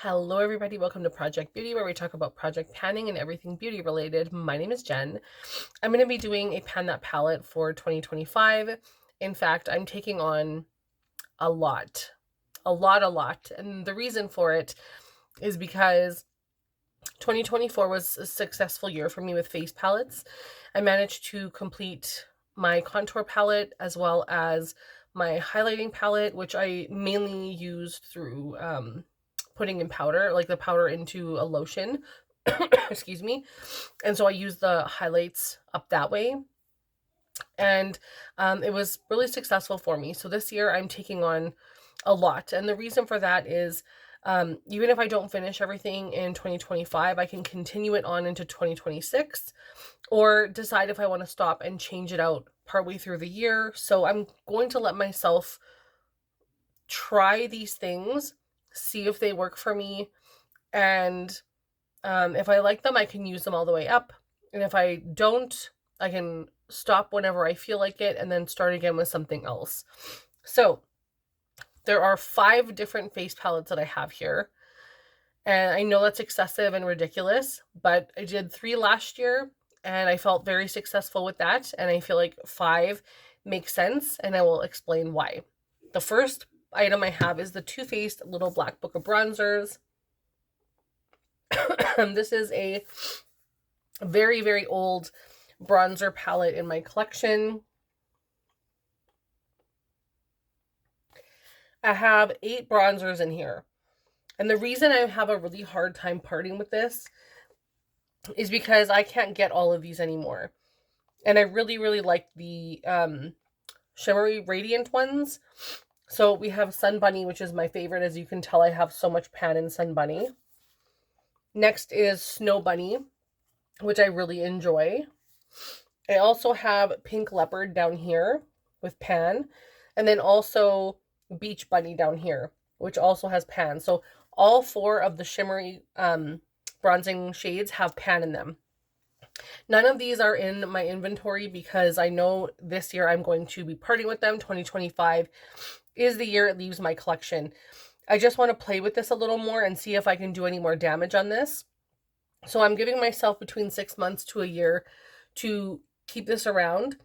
Hello everybody, welcome to Project Beauty, where we talk about project panning and everything beauty related. My name is Jen. I'm going to be doing a Pan That palette for 2025. In fact, I'm taking on a lot. And the reason for it is because 2024 was a successful year for me with face palettes. I managed to complete my contour palette as well as my highlighting palette, which I mainly used through putting in powder, like the powder into a lotion. Excuse me. And so I used the highlights up that way. And it was really successful for me. So this year I'm taking on a lot. And the reason for that is even if I don't finish everything in 2025, I can continue it on into 2026 or decide if I want to stop and change it out partway through the year. So I'm going to let myself try these things, see if they work for me, and if I like them, I can use them all the way up. And if I don't, I can stop whenever I feel like it and then start again with something else. So there are 5 different face palettes that I have here. And I know that's excessive and ridiculous, but I did 3 last year and I felt very successful with that. And I feel like 5 makes sense, and I will explain why. The first item I have is the Too Faced Little Black Book of Bronzers. This is a very, very old bronzer palette in my collection. I have 8 bronzers in here. And the reason I have a really hard time parting with this is because I can't get all of these anymore. And I really, really like the shimmery radiant ones. So we have Sun Bunny, which is my favorite. As you can tell, I have so much pan in Sun Bunny. Next is Snow Bunny, which I really enjoy. I also have Pink Leopard down here with pan. And then also Beach Bunny down here, which also has pan. So all 4 of the shimmery bronzing shades have pan in them. None of these are in my inventory because I know this year I'm going to be parting with them. 2025 is the year it leaves my collection. I just want to play with this a little more and see if I can do any more damage on this. So I'm giving myself between 6 months to a year to keep this around,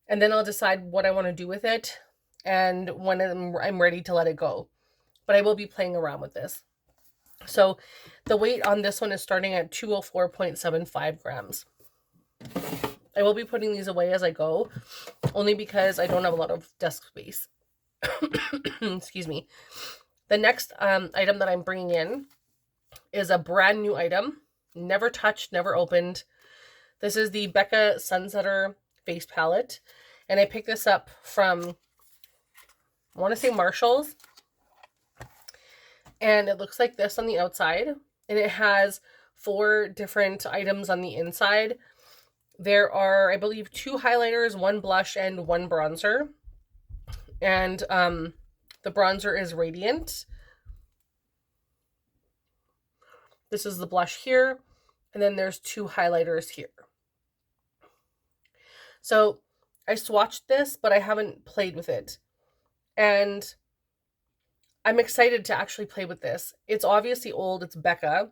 and then I'll decide what I want to do with it and when I'm ready to let it go. But I will be playing around with this. So the weight on this one is starting at 204.75 grams. I will be putting these away as I go, only because I don't have a lot of desk space. Excuse me. The next item that I'm bringing in is a brand new item, never touched, never opened. This is the Becca Sunsetter face palette, and I picked this up from, I want to say Marshall's, and it looks like this on the outside, and it has 4 different items on the inside. There are, I believe, 2 highlighters, 1 blush, and 1 bronzer. And the bronzer is Radiant. This is the blush here. And then there's 2 highlighters here. So I swatched this, but I haven't played with it. And I'm excited to actually play with this. It's obviously old. It's Becca.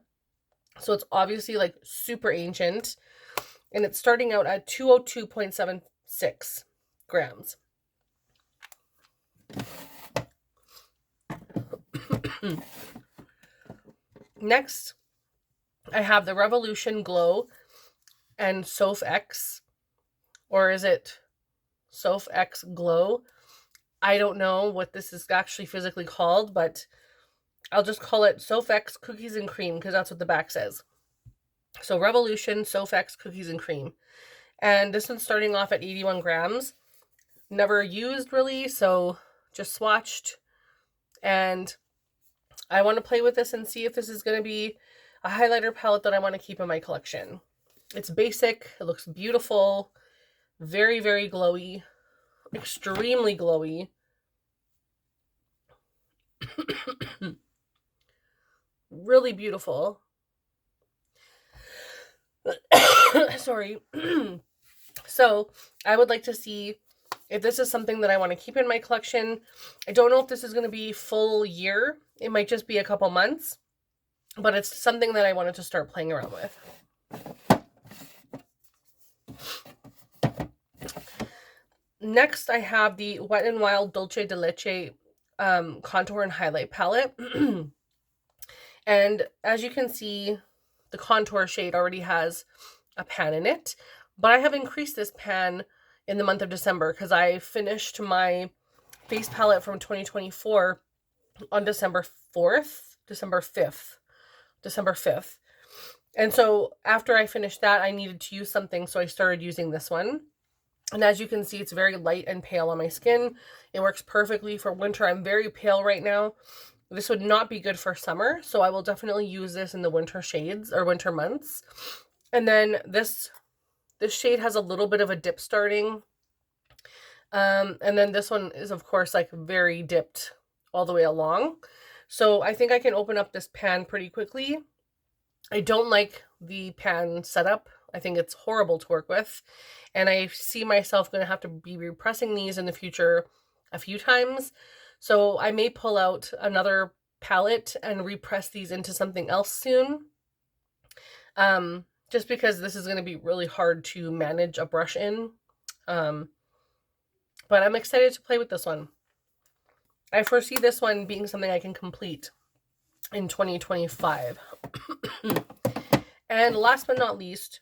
So it's obviously like super ancient. And it's starting out at 202.76 grams. Next, I have the Revolution Glow and Soph X. Or is it Soph X Glow? I don't know what this is actually physically called, but I'll just call it Soph X Cookies and Cream because that's what the back says. So Revolution Soph X Cookies and Cream. And this one's starting off at 81 grams. Never used really, so just swatched. And I want to play with this and see if this is going to be a highlighter palette that I want to keep in my collection. It's basic. It looks beautiful. Very, very glowy. Extremely glowy. Really beautiful. Sorry. So I would like to see if this is something that I want to keep in my collection. I don't know if this is going to be full year. It might just be a couple months. but it's something that I wanted to start playing around with. Next, I have the Wet n Wild Dolce de Leche contour and highlight palette. And as you can see, the contour shade already has a pan in it, but I have increased this pan in the month of December because I finished my face palette from 2024 on December 4th, December 5th, December 5th. And so after I finished that, I needed to use something, so I started using this one. And as you can see, it's very light and pale on my skin. It works perfectly for winter. I'm very pale right now. This would not be good for summer, so I will definitely use this in the winter shades or winter months. And then this shade has a little bit of a dip starting. And then this one is, of course, like very dipped all the way along. So I think I can open up this pan pretty quickly. I don't like the pan setup. I think it's horrible to work with. And I see myself going to have to be repressing these in the future a few times. So I may pull out another palette and repress these into something else soon. Just because this is going to be really hard to manage a brush in. But I'm excited to play with this one. I foresee this one being something I can complete in 2025. And last but not least,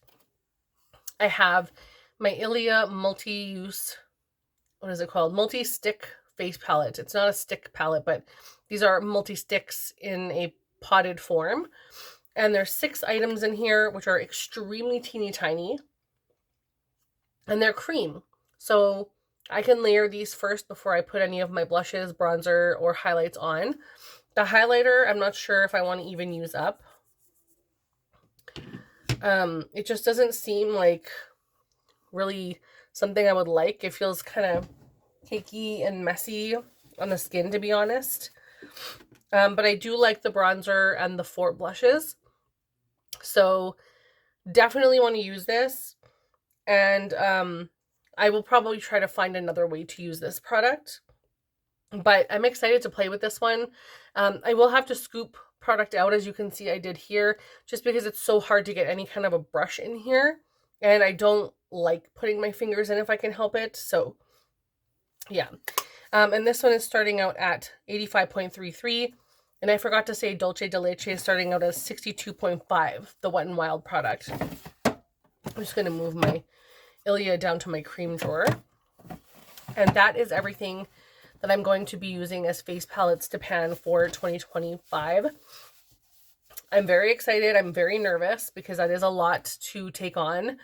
I have my Ilia multi-use, what is it called? MultiStick face palette. It's not a stick palette, but these are multi-sticks in a potted form. And there's 6 items in here, which are extremely teeny tiny. And they're cream. So I can layer these first before I put any of my blushes, bronzer, or highlights on. The highlighter, I'm not sure if I want to even use up. It just doesn't seem like really something I would like. It feels kind of cakey and messy on the skin, to be honest. But I do like the bronzer and the Fort blushes. So definitely want to use this. And I will probably try to find another way to use this product. But I'm excited to play with this one. I will have to scoop product out, as you can see I did here, just because it's so hard to get any kind of a brush in here. And I don't like putting my fingers in if I can help it. So yeah. And this one is starting out at 85.33. And I forgot to say Dolce de Leche is starting out as 62.5, the Wet n Wild product. I'm just going to move my Ilia down to my cream drawer. And that is everything that I'm going to be using as face palettes to pan for 2025. I'm very excited. I'm very nervous because that is a lot to take on,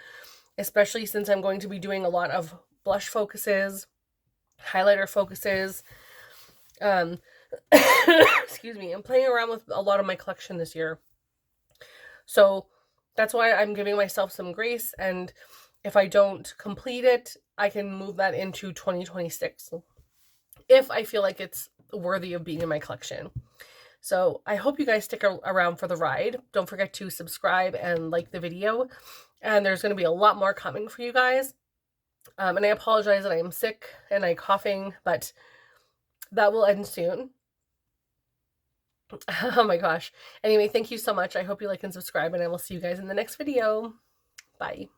especially since I'm going to be doing a lot of blush focuses, highlighter focuses. Excuse me. I'm playing around with a lot of my collection this year. So that's why I'm giving myself some grace, and if I don't complete it, I can move that into 2026 if I feel like it's worthy of being in my collection. So I hope you guys stick around for the ride. Don't forget to subscribe and like the video. And there's going to be a lot more coming for you guys. And I apologize that I am sick and I'm coughing, but that will end soon. Oh my gosh. Anyway, thank you so much. I hope you like and subscribe, and I will see you guys in the next video. Bye.